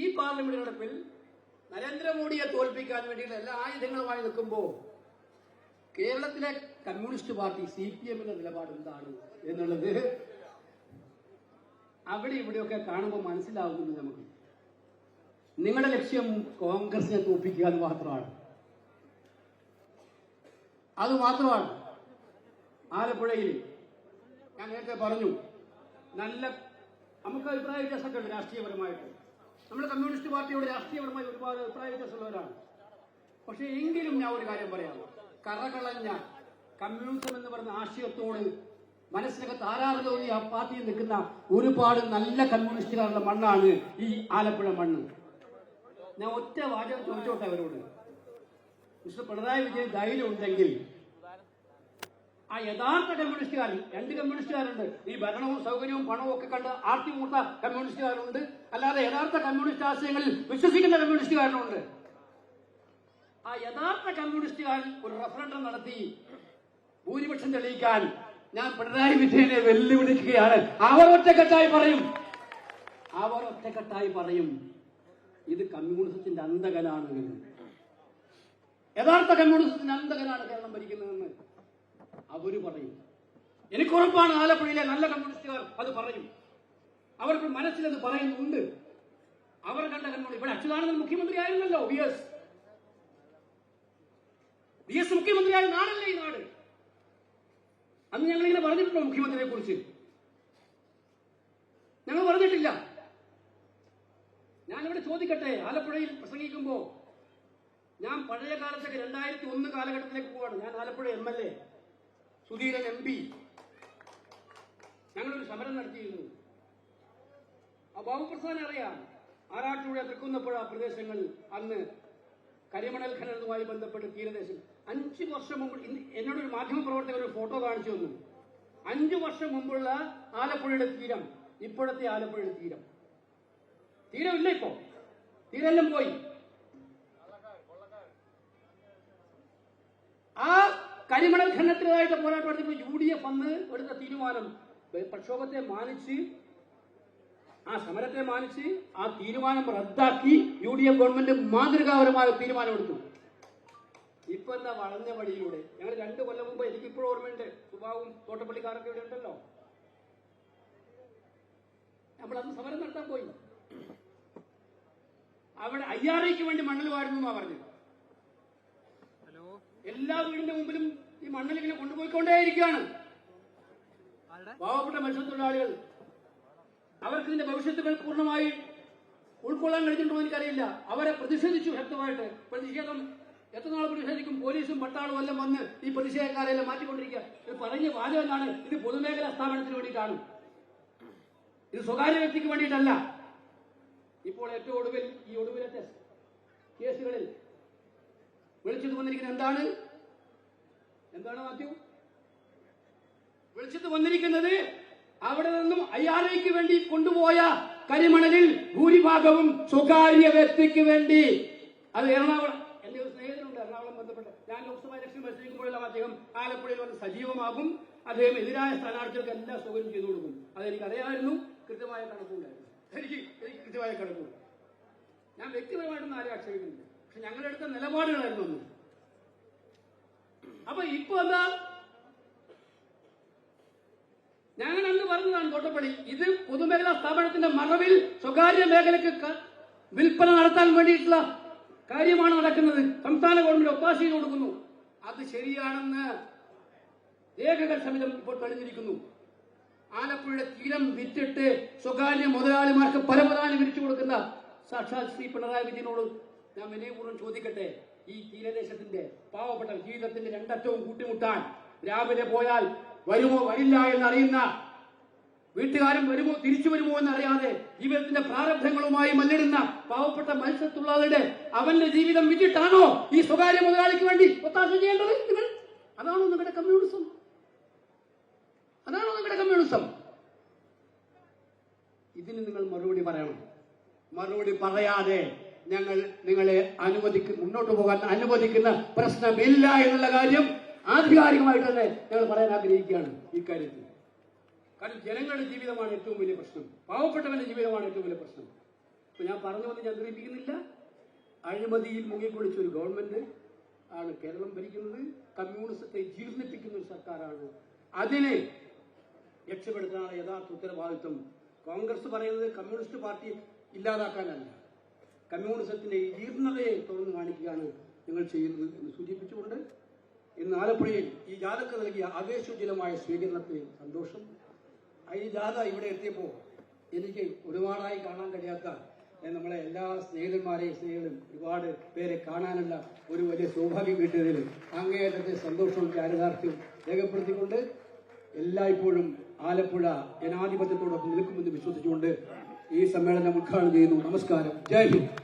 ഈ പാർലമെന്റ് തെരഞ്ഞെടുപ്പിൽ നരേന്ദ്രമോദിയെ തോൽപ്പിക്കാൻ വേണ്ടിയിട്ട് എല്ലാ ആയുധങ്ങളുമായി നിൽക്കുമ്പോൾ കേരളത്തിലെ കമ്മ്യൂണിസ്റ്റ് പാർട്ടി CPMന്റെ നിലപാട് എന്താണ് എന്നുള്ളത് അവിടെ ഇവിടെയൊക്കെ കാണുമ്പോൾ മനസ്സിലാവുന്നുണ്ട് നമുക്ക്. നിങ്ങളുടെ ലക്ഷ്യം കോൺഗ്രസിനെ തോൽപ്പിക്കുക എന്ന് മാത്രമാണ്. അതുമാത്രമാണ്. ആലപ്പുഴയിൽ ഞാൻ നേരത്തെ പറഞ്ഞു, നല്ല നമുക്ക് അഭിപ്രായ വ്യത്യാസമൊക്കെ ഉണ്ട് രാഷ്ട്രീയപരമായിട്ട്. നമ്മുടെ കമ്മ്യൂണിസ്റ്റ് പാർട്ടിയോട് രാഷ്ട്രീയപരമായി ഒരുപാട് അഭിപ്രായ വ്യത്യാസമുള്ളവരാണ്. പക്ഷെ എങ്കിലും ഞാൻ ഒരു കാര്യം പറയാം, കറകളഞ്ഞ കമ്മ്യൂണിസം എന്ന് പറഞ്ഞ ആശയത്തോട് മനസ്സിനകത്ത് ആരാധന തോന്നി ആ പാർട്ടിയിൽ നിൽക്കുന്ന ഒരുപാട് നല്ല കമ്മ്യൂണിസ്റ്റുകാരുടെ മണ്ണാണ് ഈ ആലപ്പുഴ മണ്ണ്. ഞാൻ ഒറ്റ വാചകം ചോദിച്ചോട്ടെ അവരോട്, മിസ്റ്റർ പിണറായി വിജയൻ ധൈര്യം ഉണ്ടെങ്കിൽ ആ യഥാർത്ഥ കമ്മ്യൂണിസ്റ്റുകാരൻ, 2 കമ്മ്യൂണിസ്റ്റുകാരുണ്ട്. ഈ ഭരണവും സൗകര്യവും പണവും ഒക്കെ കണ്ട് ആർത്തി മൂത്ത കമ്മ്യൂണിസ്റ്റുകാരുണ്ട്, അല്ലാതെ യഥാർത്ഥ കമ്മ്യൂണിസ്റ്റ് ആശയങ്ങളിൽ വിശ്വസിക്കുന്ന കമ്മ്യൂണിസ്റ്റുകാരനുണ്ട്. ആ യഥാർത്ഥ കമ്മ്യൂണിസ്റ്റുകാരൻ ഒരു റഫറൻഡം നടത്തി ഭൂരിപക്ഷം തെളിയിക്കാൻ ഞാൻ പിണറായി വിജയനെ വെല്ലുവിളിക്കുകയാണ്. അവർ ഒറ്റക്കെട്ടായി പറയും ഇത് കമ്മ്യൂണിസത്തിന്റെ അന്തകനാണ്, യഥാർത്ഥ കമ്മ്യൂണിസത്തിന്റെ അന്തകനാണ് കേരളം ഭരിക്കുന്നതെന്ന് അവര് പറയും. എനിക്കുറപ്പാണ് ആലപ്പുഴയിലെ നല്ല കമ്മ്യൂണിസ്റ്റുകാർ അത് പറയും. അവർക്ക് മനസ്സിലത് പറയുന്നുണ്ട്. അവർ കണ്ട കമ്മ്യൂണിസ്റ്റ് ഇവിടെ അച്യുതാനന്ദൻ മുഖ്യമന്ത്രിയായിരുന്നല്ലോ. വി എസ് മുഖ്യമന്ത്രിയായ നാടല്ലേ ഈ നാട്. അന്ന് ഞങ്ങളിങ്ങനെ പറഞ്ഞിട്ടുണ്ടോ മുഖ്യമന്ത്രിയെ കുറിച്ച്? ഞങ്ങൾ പറഞ്ഞിട്ടില്ല. ഞാനിവിടെ ചോദിക്കട്ടെ, ആലപ്പുഴയിൽ പ്രസംഗിക്കുമ്പോ ഞാൻ പഴയ കാലത്തൊക്കെ 2001 കാലഘട്ടത്തിലേക്ക് പോവാണ്. ഞാൻ ആലപ്പുഴ MLA, സുധീരൻ MP, ഞങ്ങളൊരു സമരം നടത്തിയിരുന്നു. ആ ബാബുപ്രസാദിനെ അറിയാം. ആറാട്ടുപുഴ, തൃക്കുന്നപ്പുഴ പ്രദേശങ്ങൾ അന്ന് കരിമണൽ ഖനനവുമായി ബന്ധപ്പെട്ട് തീരദേശം 5 വർഷം മുമ്പ് എന്നോടൊരു മാധ്യമപ്രവർത്തകർ ഒരു ഫോട്ടോ കാണിച്ചു തന്നു. 5 വർഷം മുമ്പുള്ള ആലപ്പുഴയുടെ തീരം, ഇപ്പോഴത്തെ ആലപ്പുഴയുടെ തീരമില്ല. ഇപ്പോ തീരെല്ലാം പോയി. ആ കരിമണൽ ഖനനത്തിനായിട്ട് പോരാട്ടം നടത്തിയപ്പോൾ UDF അന്ന് എടുത്ത തീരുമാനം, പ്രക്ഷോഭത്തെ മാനിച്ച്, ആ സമരത്തെ മാനിച്ച് ആ തീരുമാനം റദ്ദാക്കി UDF ഗവൺമെന്റ് മാതൃകാപരമായ തീരുമാനമെടുത്തു. ഇപ്പൊ എന്താ വളഞ്ഞ വഴിയിലൂടെ ഞങ്ങൾ 2 കൊല്ലം മുമ്പ്, എനിക്കിപ്പോഴും ഓർമ്മയുണ്ട്, സുബാവും തോട്ടപ്പള്ളിക്കാരൊക്കെ ഇവിടെ ഉണ്ടല്ലോ, നമ്മളന്ന് സമരം നടത്താൻ പോയി. അവിടെ IRAക്ക് വേണ്ടി മണ്ണൽ വാരുന്നു എന്നാ പറഞ്ഞത്. എല്ലാ വീടിന്റെ മുമ്പിലും ഈ മണ്ണൽ ഇങ്ങനെ കൊണ്ടുപോയിക്കൊണ്ടേയിരിക്കുകയാണ്. പാവപ്പെട്ട മത്സ്യത്തൊഴിലാളികൾ, അവർക്ക് ഇതിന്റെ ഭവിഷ്യത്തുകൾ പൂർണ്ണമായി ഉൾക്കൊള്ളാൻ കഴിഞ്ഞിട്ടുണ്ടോ എനിക്കറിയില്ല. അവരെ പ്രതിഷേധിച്ചു ശക്തമായിട്ട്. പ്രതിഷേധം എത്ര നാൾ പ്രതിഷേധിക്കും? പോലീസും പട്ടാളവും എല്ലാം വന്ന് ഈ പ്രതിഷേധക്കാരെല്ലാം മാറ്റിക്കൊണ്ടിരിക്കുക. ഇത് പറഞ്ഞ വാചകമാണ്, ഇത് പൊതുമേഖലാ സ്ഥാപനത്തിന് വേണ്ടിയിട്ടാണ്, ഇത് സ്വകാര്യ വ്യക്തിക്ക് വേണ്ടിയിട്ടല്ല. ഇപ്പോൾ ഏറ്റവും ഒടുവിലത്തെ കേസുകളിൽ വിളിച്ചിട്ട് വന്നിരിക്കുന്നത് എന്താണ് മാത്യു? വിളിച്ചിട്ട് വന്നിരിക്കുന്നത് അവിടെ നിന്നും IRAക്ക് വേണ്ടി കൊണ്ടുപോയ കരിമണലിൽ ഭൂരിഭാഗവും സ്വകാര്യ വ്യക്തിക്ക് വേണ്ടി. അത് എറണാകുളം, എന്റെ ഒരു സ്നേഹിതനുണ്ട് എറണാകുളം ബന്ധപ്പെട്ട്. ഞാൻ ലോക്സഭാ ഇലക്ഷൻ മത്സരിക്കുമ്പോഴെല്ലാം അദ്ദേഹം ആലപ്പുഴയിൽ വന്ന് സജീവമാകും. അദ്ദേഹം എതിരായ സ്ഥാനാർത്ഥികൾക്ക് എല്ലാ സൗകര്യം ചെയ്തു കൊടുക്കും. അതെനിക്ക് അറിയാമായിരുന്നു. കൃത്യമായ കണക്കുണ്ടായിരുന്നു. എനിക്ക് കൃത്യമായ കണക്കുണ്ട്. ഞാൻ വ്യക്തിപരമായിട്ടൊന്നും ആരും ആക്ഷേപിക്കുന്നില്ല. പക്ഷെ ഞങ്ങളെടുത്ത നിലപാടുകളായിരുന്നു അന്ന്. അപ്പൊ ഇപ്പൊ എന്താ, ഞങ്ങൾ അന്ന് പറഞ്ഞതാണ് തോട്ടപ്പള്ളി, ഇത് പൊതുമേഖലാ സ്ഥാപനത്തിന്റെ മറവിൽ സ്വകാര്യ മേഖലയ്ക്ക് വിൽപ്പന നടത്താൻ വേണ്ടിയിട്ടുള്ള കാര്യമാണ് നടക്കുന്നത്. സംസ്ഥാന ഗവൺമെന്റ് ഒത്താശ ചെയ്ത് കൊടുക്കുന്നു. അത് ശരിയാണെന്ന് രേഖകൾ സമിതം ഇപ്പോൾ തെളിഞ്ഞിരിക്കുന്നു. ആലപ്പുഴയുടെ തീരം വിറ്റിട്ട് സ്വകാര്യ മുതലാളിമാർക്ക് പരമതാനം വിരിച്ചു കൊടുക്കുന്ന സാക്ഷാൽ ശ്രീ പിണറായി വിജയനോട് ഞാൻ വിനയപൂർവ്വം ചോദിക്കട്ടെ, ഈ തീരദേശത്തിന്റെ പാവപ്പെട്ട ജീവിതത്തിന്റെ 2 അറ്റവും കൂട്ടിമുട്ടാൻ രാവിലെ പോയാൽ വരുമോ വരില്ല എന്നറിയുന്ന വീട്ടുകാരൻ തിരിച്ചു വരുമോ എന്നറിയാതെ ജീവിതത്തിന്റെ പ്രാരബ്ധങ്ങളുമായി മല്ലിടുന്ന പാവപ്പെട്ട മത്സ്യത്തൊഴിലാളിയുടെ അവന്റെ ജീവിതം വിറ്റിട്ടാണോ ഈ സ്വകാര്യ മുതലാളിക്ക് വേണ്ടി ഒത്താശ ചെയ്യേണ്ടത്? അതാണോ നിങ്ങളുടെ കമ്മ്യൂണിസം? ഇതിന് നിങ്ങൾ മറുപടി പറയണം. മറുപടി പറയാതെ ഞങ്ങൾ നിങ്ങളെ മുന്നോട്ട് പോകാൻ അനുവദിക്കുന്ന പ്രശ്നമില്ല എന്നുള്ള കാര്യം ആധികാരികമായിട്ട് തന്നെ ഞങ്ങൾ പറയാൻ ആഗ്രഹിക്കുകയാണ്. ഇക്കാര്യത്തിൽ കാരണം ജനങ്ങളുടെ ജീവിതമാണ് ഏറ്റവും വലിയ പ്രശ്നം, പാവപ്പെട്ടവന്റെ ജീവിതമാണ് ഏറ്റവും വലിയ പ്രശ്നം. ഇപ്പൊ ഞാൻ പറഞ്ഞു വന്ന് ഞാൻ ഗ്രഹിപ്പിക്കുന്നില്ല. അഴിമതിയിൽ മുങ്ങിക്കുളിച്ച ഒരു ഗവൺമെന്റ് ആണ് കേരളം ഭരിക്കുന്നത്. കമ്മ്യൂണിസത്തെ ജീർണിപ്പിക്കുന്ന ഒരു സർക്കാരാണ്. അതിനെ രക്ഷപ്പെടുത്താനുള്ള യഥാർത്ഥ ഉത്തരവാദിത്വം കോൺഗ്രസ് പറയുന്നത് കമ്മ്യൂണിസ്റ്റ് പാർട്ടി ഇല്ലാതാക്കാനല്ല, കമ്മ്യൂണിസത്തിന്റെ ഈ ജീർണതയെ തുറന്നു കാണിക്കുകയാണ് ഞങ്ങൾ ചെയ്യുന്നത് എന്ന് സൂചിപ്പിച്ചുകൊണ്ട് ഇന്ന് ആലപ്പുഴയിൽ ഈ ജാഥക്ക് നൽകിയ ആവേശോജ്വലമായ സ്വീകരണത്തിൽ സന്തോഷം. ഈ ജാഥ ഇവിടെ എത്തിയപ്പോൾ എനിക്ക് ഒരുപാടായി കാണാൻ കഴിയാത്ത നമ്മളെ എല്ലാ സ്നേഹിതന്മാരെയും ഒരുപാട് പേരെ കാണാനുള്ള ഒരു വലിയ സൗഭാഗ്യം കിട്ടിയതിൽ അങ്ങേയറ്റത്തെ സന്തോഷവും ചാരിതാർത്ഥ്യവും രേഖപ്പെടുത്തിക്കൊണ്ട് എല്ലായ്പ്പോഴും ആലപ്പുഴ ജനാധിപത്യത്തോടൊപ്പം നിൽക്കുമെന്ന് വിശ്വസിച്ചുകൊണ്ട് ഈ സമ്മേളനം ഉദ്ഘാടനം ചെയ്യുന്നു. നമസ്കാരം. ജയ് ഹിന്ദ്.